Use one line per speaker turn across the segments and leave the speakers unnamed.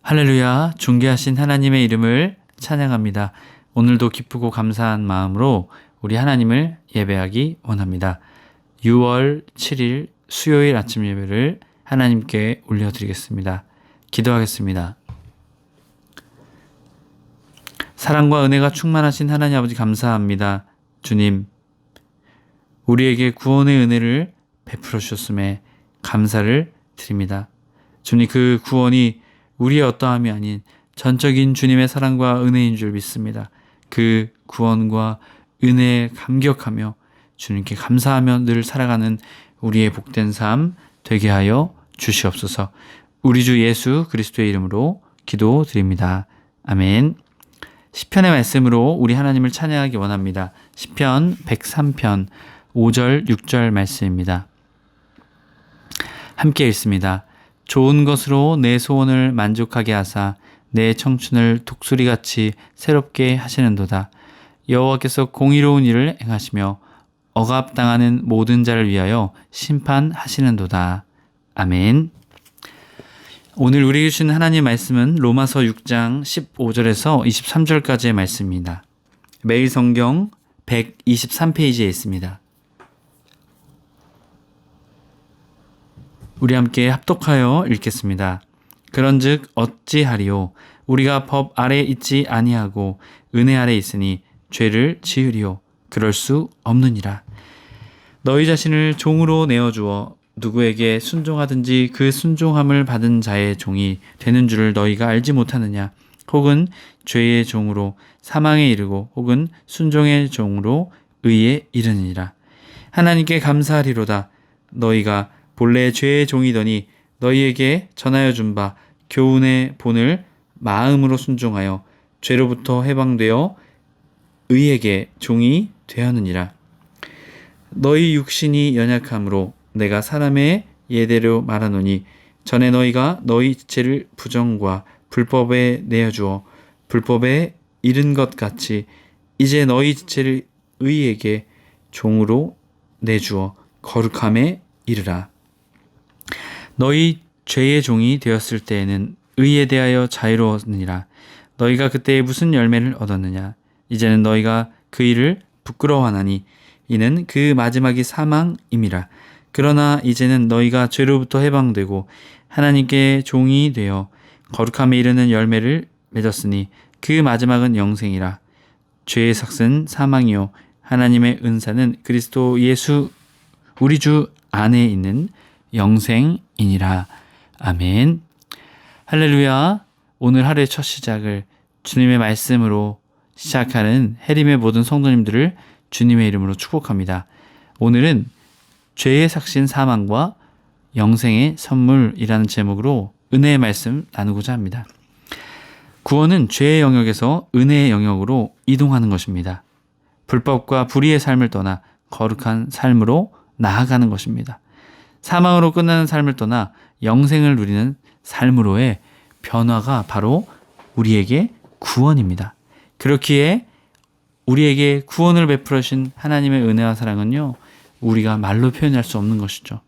할렐루야, 존귀하신 하나님의 이름을 찬양합니다. 오늘도 기쁘고 감사한 마음으로 우리 하나님을 예배하기 원합니다. 6월 7일 수요일 아침 예배를 하나님께 올려드리겠습니다. 기도하겠습니다. 사랑과 은혜가 충만하신 하나님 아버지 감사합니다. 주님, 우리에게 구원의 은혜를 베풀어 주셨음에 감사를 드립니다. 주님, 그 구원이 우리의 어떠함이 아닌 전적인 주님의 사랑과 은혜인 줄 믿습니다. 그 구원과 은혜에 감격하며 주님께 감사하며 늘 살아가는 우리의 복된 삶 되게 하여 주시옵소서. 우리 주 예수 그리스도의 이름으로 기도드립니다. 아멘. 시편의 말씀으로 우리 하나님을 찬양하기 원합니다. 시편 103편 5절 6절 말씀입니다. 함께 읽습니다. 좋은 것으로 내 소원을 만족하게 하사 내 청춘을 독수리같이 새롭게 하시는도다. 여호와께서 공의로운 일을 행하시며 억압당하는 모든 자를 위하여 심판하시는도다. 아멘. 오늘 우리에게 주신 하나님의 말씀은 로마서 6장 15절에서 23절까지의 말씀입니다. 매일 성경 123페이지에 있습니다. 우리 함께 합독하여 읽겠습니다. 그런즉 어찌하리요? 우리가 법 아래 있지 아니하고 은혜 아래 있으니 죄를 지으리요? 그럴 수 없느니라. 너희 자신을 종으로 내어주어 누구에게 순종하든지 그 순종함을 받은 자의 종이 되는 줄을 너희가 알지 못하느냐? 혹은 죄의 종으로 사망에 이르고 혹은 순종의 종으로 의에 이르느니라. 하나님께 감사하리로다. 너희가 본래 죄의 종이더니 너희에게 전하여 준 바 교훈의 본을 마음으로 순종하여 죄로부터 해방되어 의에게 종이 되었느니라. 너희 육신이 연약함으로 내가 사람의 예대로 말하노니 전에 너희가 너희 지체를 부정과 불법에 내어주어 불법에 이른 것 같이 이제 너희 지체를 의에게 종으로 내주어 거룩함에 이르라. 너희 죄의 종이 되었을 때에는 의에 대하여 자유로웠느니라. 너희가 그때에 무슨 열매를 얻었느냐? 이제는 너희가 그 일을 부끄러워하나니 이는 그 마지막이 사망임이라. 그러나 이제는 너희가 죄로부터 해방되고 하나님께 종이 되어 거룩함에 이르는 열매를 맺었으니 그 마지막은 영생이라. 죄의 삭은 사망이요 하나님의 은사는 그리스도 예수 우리 주 안에 있는 영생이니라. 아멘. 할렐루야. 오늘 하루의 첫 시작을 주님의 말씀으로 시작하는 해림의 모든 성도님들을 주님의 이름으로 축복합니다. 오늘은 죄의 삭신 사망과 영생의 선물이라는 제목으로 은혜의 말씀 나누고자 합니다. 구원은 죄의 영역에서 은혜의 영역으로 이동하는 것입니다. 불법과 불의의 삶을 떠나 거룩한 삶으로 나아가는 것입니다. 사망으로 끝나는 삶을 떠나 영생을 누리는 삶으로의 변화가 바로 우리에게 구원입니다. 그렇기에 우리에게 구원을 베풀어 주신 하나님의 은혜와 사랑은요, 우리가 말로 표현할 수 없는 것이죠.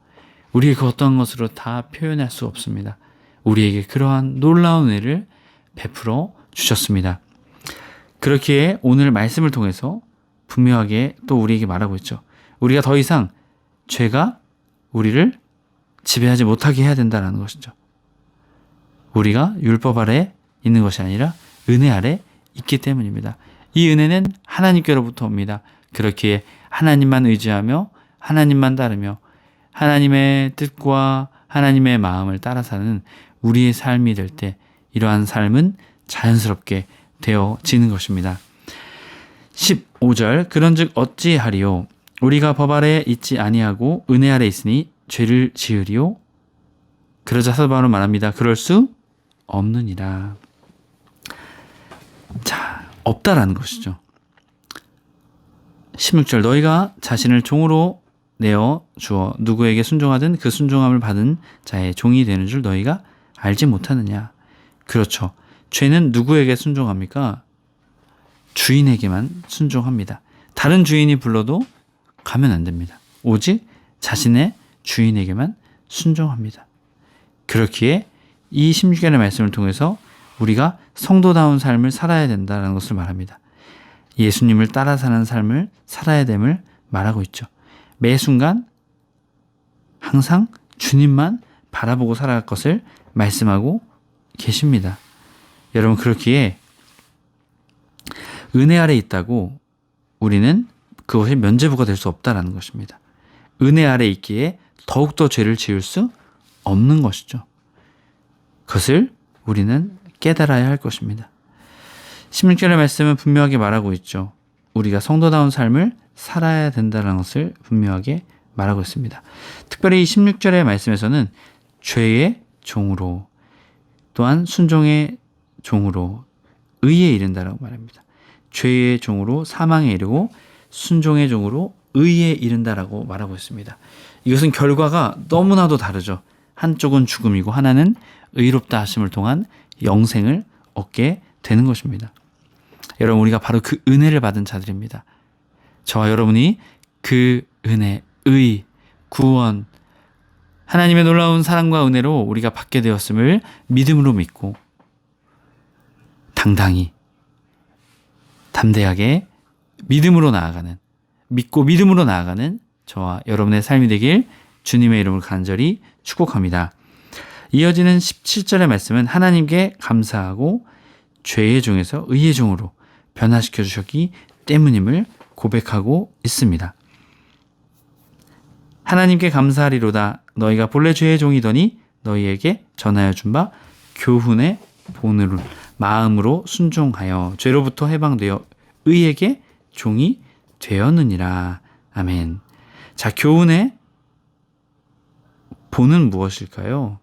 우리의 그 어떤 것으로 다 표현할 수 없습니다. 우리에게 그러한 놀라운 은혜를 베풀어 주셨습니다. 그렇기에 오늘 말씀을 통해서 분명하게 또 우리에게 말하고 있죠. 우리가 더 이상 죄가 우리를 지배하지 못하게 해야 된다는 것이죠. 우리가 율법 아래 있는 것이 아니라 은혜 아래 있기 때문입니다. 이 은혜는 하나님께로부터 옵니다. 그렇기에 하나님만 의지하며 하나님만 따르며 하나님의 뜻과 하나님의 마음을 따라 사는 우리의 삶이 될 때 이러한 삶은 자연스럽게 되어지는 것입니다. 15절 그런즉 어찌하리요? 우리가 법 아래 있지 아니하고 은혜 아래 있으니 죄를 지으리요? 그러자 사도 바울은 말합니다. 그럴 수 없느니라. 자, 없다라는 것이죠. 16절 너희가 자신을 종으로 내어 주어 누구에게 순종하든 그 순종함을 받은 자의 종이 되는 줄 너희가 알지 못하느냐. 그렇죠. 죄는 누구에게 순종합니까? 주인에게만 순종합니다. 다른 주인이 불러도 가면 안 됩니다. 오직 자신의 주인에게만 순종합니다. 그렇기에 이 16절의 말씀을 통해서 우리가 성도다운 삶을 살아야 된다는 것을 말합니다. 예수님을 따라 사는 삶을 살아야 됨을 말하고 있죠. 매 순간 항상 주님만 바라보고 살아갈 것을 말씀하고 계십니다. 여러분, 그렇기에 은혜 아래 있다고 우리는 그것이 면죄부가 될 수 없다라는 것입니다. 은혜 아래 있기에 더욱더 죄를 지을 수 없는 것이죠. 그것을 우리는 깨달아야 할 것입니다. 16절의 말씀은 분명하게 말하고 있죠. 우리가 성도다운 삶을 살아야 된다는 것을 분명하게 말하고 있습니다. 특별히 이 16절의 말씀에서는 죄의 종으로, 또한 순종의 종으로 의에 이른다라고 말합니다. 죄의 종으로 사망에 이르고 순종의 종으로 의에 이른다라고 말하고 있습니다. 이것은 결과가 너무나도 다르죠. 한쪽은 죽음이고 하나는 의롭다 하심을 통한 영생을 얻게 되는 것입니다. 여러분, 우리가 바로 그 은혜를 받은 자들입니다. 저와 여러분이 그 은혜, 의, 구원, 하나님의 놀라운 사랑과 은혜로 우리가 받게 되었음을 믿음으로 믿고 당당히, 담대하게 믿음으로 나아가는, 믿고 믿음으로 나아가는 저와 여러분의 삶이 되길 주님의 이름으로 간절히 축복합니다. 이어지는 17절의 말씀은 하나님께 감사하고 죄의 종에서 의의 종으로 변화시켜 주셨기 때문임을 고백하고 있습니다. 하나님께 감사하리로다. 너희가 본래 죄의 종이더니 너희에게 전하여 준 바 교훈의 본으로 마음으로 순종하여 죄로부터 해방되어 의에게 종이 되었느니라. 아멘. 자, 교훈의 본은 무엇일까요?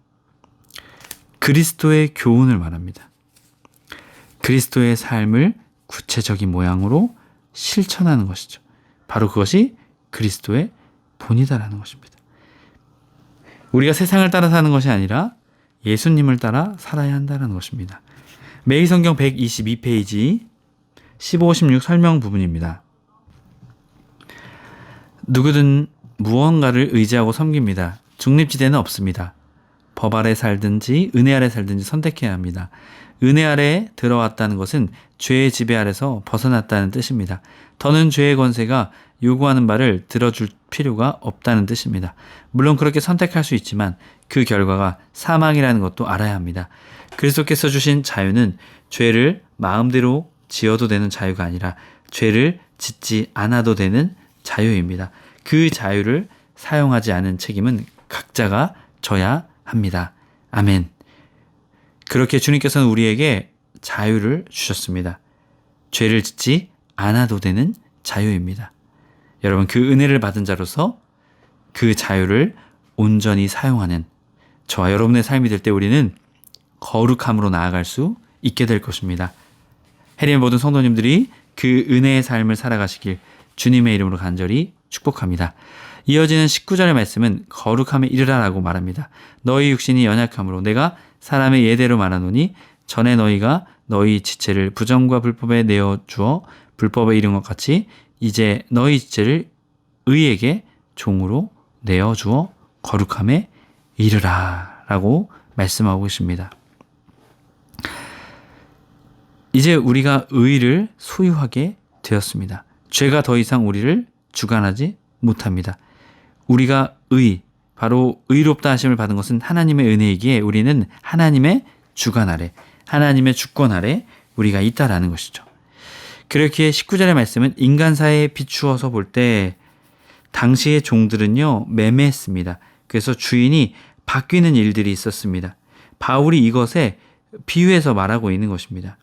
그리스도의 교훈을 말합니다. 그리스도의 삶을 구체적인 모양으로 실천하는 것이죠. 바로 그것이 그리스도의 본이다라는 것입니다. 우리가 세상을 따라 사는 것이 아니라 예수님을 따라 살아야 한다는 것입니다. 매일성경 122페이지 15, 16 설명 부분입니다. 누구든 무언가를 의지하고 섬깁니다. 중립지대는 없습니다. 법 아래 살든지 은혜 아래 살든지 선택해야 합니다. 은혜 아래에 들어왔다는 것은 죄의 지배 아래서 벗어났다는 뜻입니다. 더는 죄의 권세가 요구하는 바를 들어줄 필요가 없다는 뜻입니다. 물론 그렇게 선택할 수 있지만 그 결과가 사망이라는 것도 알아야 합니다. 그리스도께서 주신 자유는 죄를 마음대로 지어도 되는 자유가 아니라 죄를 짓지 않아도 되는 자유입니다. 그 자유를 사용하지 않은 책임은 각자가 져야 합니다. 아멘. 그렇게 주님께서는 우리에게 자유를 주셨습니다. 죄를 짓지 않아도 되는 자유입니다. 여러분, 그 은혜를 받은 자로서 그 자유를 온전히 사용하는 저와 여러분의 삶이 될 때 우리는 거룩함으로 나아갈 수 있게 될 것입니다. 해리의 모든 성도님들이 그 은혜의 삶을 살아가시길 주님의 이름으로 간절히 축복합니다. 이어지는 19절의 말씀은 거룩함에 이르라라고 말합니다. 너희 육신이 연약함으로 내가 사람의 예대로 말하노니 전에 너희가 너희 지체를 부정과 불법에 내어주어 불법에 이른 것 같이 이제 너희 지체를 의에게 종으로 내어주어 거룩함에 이르라 라고 말씀하고 계십니다. 이제 우리가 의를 소유하게 되었습니다. 죄가 더 이상 우리를 주관하지 못합니다. 우리가 바로 의롭다 하심을 받은 것은 하나님의 은혜이기에 우리는 하나님의 주관 아래, 하나님의 주권 아래 우리가 있다라는 것이죠. 그렇기에 19절의 말씀은 인간사에 비추어서 볼 때 당시의 종들은요, 매매했습니다. 그래서 주인이 바뀌는 일들이 있었습니다. 바울이 이것에 비유해서 말하고 있는 것입니다.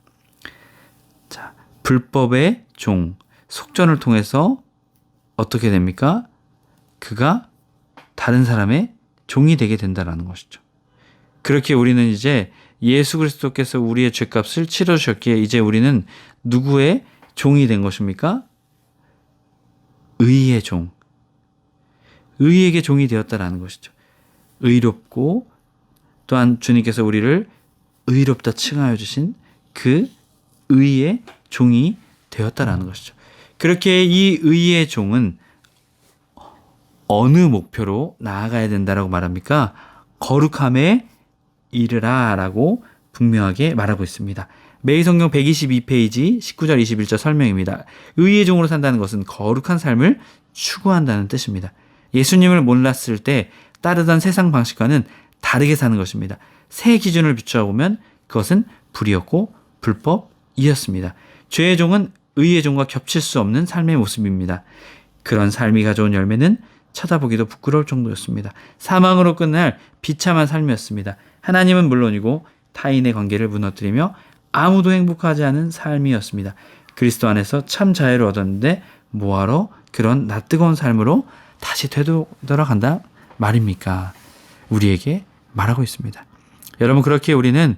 자, 불법의 종, 속전을 통해서 어떻게 됩니까? 그가 다른 사람의 종이 되게 된다는 것이죠. 그렇게 우리는 이제 예수 그리스도께서 우리의 죄값을 치러주셨기에 이제 우리는 누구의 종이 된 것입니까? 의의 종. 의에게 종이 되었다라는 것이죠. 의롭고 또한 주님께서 우리를 의롭다 칭하여 주신 그 의의 종이 되었다라는 것이죠. 그렇게 이 의의 종은 어느 목표로 나아가야 된다라고 말합니까? 거룩함에 이르라 라고 분명하게 말하고 있습니다. 매일성경 122페이지 19절 21절 설명입니다. 의의 종으로 산다는 것은 거룩한 삶을 추구한다는 뜻입니다. 예수님을 몰랐을 때 따르던 세상 방식과는 다르게 사는 것입니다. 새 기준을 비추어보면 그것은 불이었고 불법이었습니다. 죄의 종은 의의 종과 겹칠 수 없는 삶의 모습입니다. 그런 삶이 가져온 열매는 쳐다보기도 부끄러울 정도였습니다. 사망으로 끝날 비참한 삶이었습니다. 하나님은 물론이고 타인의 관계를 무너뜨리며 아무도 행복하지 않은 삶이었습니다. 그리스도 안에서 참 자유를 얻었는데 뭐하러 그런 낯뜨거운 삶으로 다시 되돌아간다 말입니까? 우리에게 말하고 있습니다. 여러분, 그렇게 우리는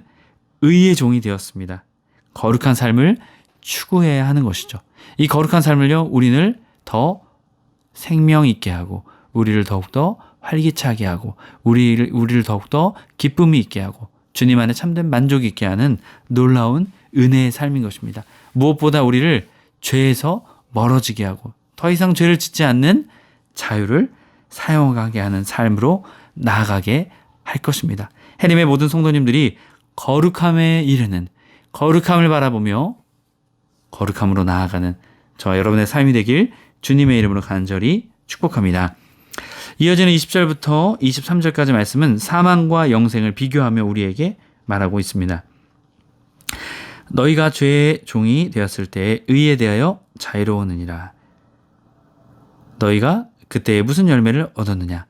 의의 종이 되었습니다. 거룩한 삶을 추구해야 하는 것이죠. 이 거룩한 삶을요, 우리를 더 생명 있게 하고 우리를 더욱더 활기차게 하고 우리를 더욱더 기쁨이 있게 하고 주님 안에 참된 만족이 있게 하는 놀라운 은혜의 삶인 것입니다. 무엇보다 우리를 죄에서 멀어지게 하고 더 이상 죄를 짓지 않는 자유를 사용하게 하는 삶으로 나아가게 할 것입니다. 해림의 모든 성도님들이 거룩함에 이르는, 거룩함을 바라보며 거룩함으로 나아가는 저와 여러분의 삶이 되길 주님의 이름으로 간절히 축복합니다. 이어지는 20절부터 23절까지 말씀은 사망과 영생을 비교하며 우리에게 말하고 있습니다. 너희가 죄의 종이 되었을 때에 의에 대하여 자유로우느니라. 너희가 그때에 무슨 열매를 얻었느냐?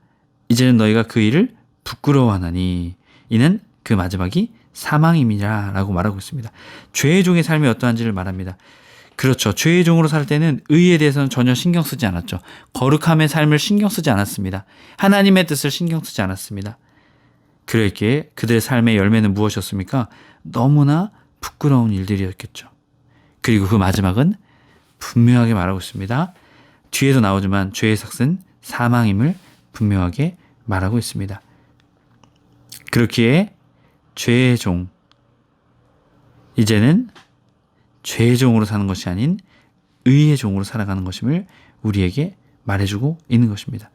이제는 너희가 그 일을 부끄러워하나니 이는 그 마지막이 사망임이라 라고 말하고 있습니다. 죄의 종의 삶이 어떠한지를 말합니다. 그렇죠. 죄의 종으로 살 때는 의에 대해서는 전혀 신경 쓰지 않았죠. 거룩함의 삶을 신경 쓰지 않았습니다. 하나님의 뜻을 신경 쓰지 않았습니다. 그랬기에 그들의 삶의 열매는 무엇이었습니까? 너무나 부끄러운 일들이었겠죠. 그리고 그 마지막은 분명하게 말하고 있습니다. 뒤에도 나오지만 죄의 삭은 사망임을 분명하게 말하고 있습니다. 그렇기에 죄의 종, 이제는 죄의 종으로 사는 것이 아닌 의의 종으로 살아가는 것임을 우리에게 말해주고 있는 것입니다.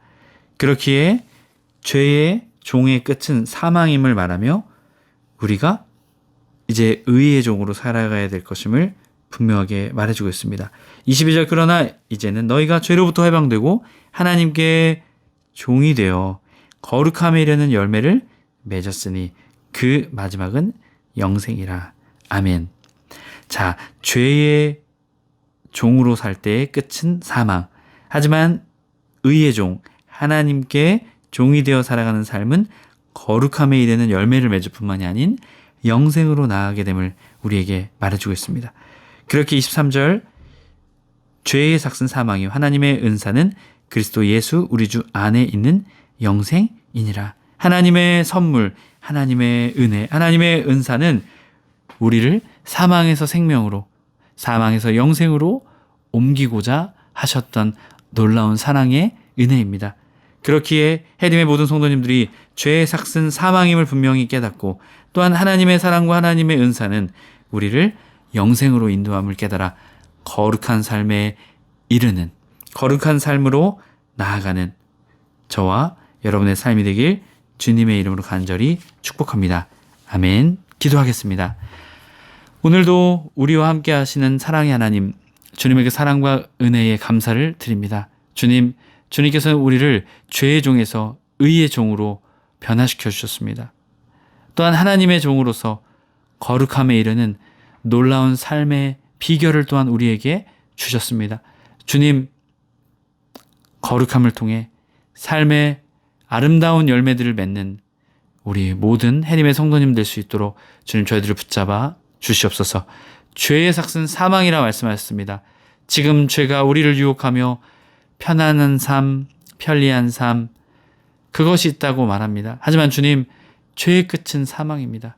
그렇기에 죄의 종의 끝은 사망임을 말하며 우리가 이제 의의 종으로 살아가야 될 것임을 분명하게 말해주고 있습니다. 22절 그러나 이제는 너희가 죄로부터 해방되고 하나님께 종이 되어 거룩함에 이르는 열매를 맺었으니 그 마지막은 영생이라. 아멘. 자, 죄의 종으로 살 때의 끝은 사망. 하지만 의의 종, 하나님께 종이 되어 살아가는 삶은 거룩함에 이르는 열매를 맺을 뿐만이 아닌 영생으로 나아가게 됨을 우리에게 말해주고 있습니다. 그렇게 23절 죄의 삭은 사망이요 하나님의 은사는 그리스도 예수 우리 주 안에 있는 영생이니라. 하나님의 선물, 하나님의 은혜, 하나님의 은사는 우리를 사망에서 생명으로, 사망에서 영생으로 옮기고자 하셨던 놀라운 사랑의 은혜입니다. 그렇기에 해림의 모든 성도님들이 죄의 삭은 사망임을 분명히 깨닫고 또한 하나님의 사랑과 하나님의 은사는 우리를 영생으로 인도함을 깨달아 거룩한 삶에 이르는, 거룩한 삶으로 나아가는 저와 여러분의 삶이 되길 주님의 이름으로 간절히 축복합니다. 아멘. 기도하겠습니다. 오늘도 우리와 함께 하시는 사랑의 하나님, 주님에게 사랑과 은혜에 감사를 드립니다. 주님께서는 우리를 죄의 종에서 의의 종으로 변화시켜 주셨습니다. 또한 하나님의 종으로서 거룩함에 이르는 놀라운 삶의 비결을 또한 우리에게 주셨습니다. 주님, 거룩함을 통해 삶의 아름다운 열매들을 맺는 우리 모든 해림의 성도님 될 수 있도록 주님 저희들을 붙잡아 주시옵소서. 죄의 삭은 사망이라 말씀하셨습니다. 지금 죄가 우리를 유혹하며 편안한 삶, 편리한 삶, 그것이 있다고 말합니다. 하지만 주님, 죄의 끝은 사망입니다.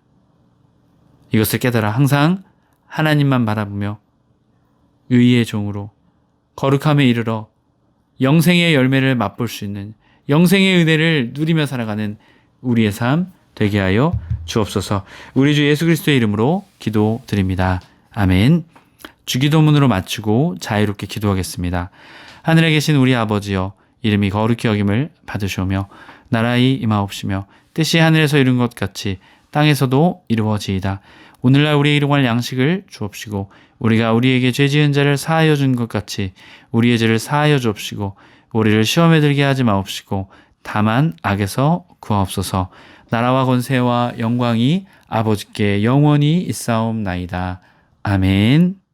이것을 깨달아 항상 하나님만 바라보며 의의 종으로 거룩함에 이르러 영생의 열매를 맛볼 수 있는, 영생의 은혜를 누리며 살아가는 우리의 삶 되게 하여 주옵소서. 우리 주 예수 그리스도의 이름으로 기도드립니다. 아멘. 주기도문으로 마치고 자유롭게 기도하겠습니다. 하늘에 계신 우리 아버지여, 이름이 거룩히 여김을 받으시오며 나라의 임하옵시며 뜻이 하늘에서 이룬 것 같이 땅에서도 이루어지이다. 오늘날 우리의 일용할 양식을 주옵시고 우리가 우리에게 죄 지은 자를 사하여 준 것 같이 우리의 죄를 사하여 주옵시고 우리를 시험에 들게 하지 마옵시고 다만 악에서 구하옵소서. 나라와 권세와 영광이 아버지께 영원히 있사옵나이다. 아멘.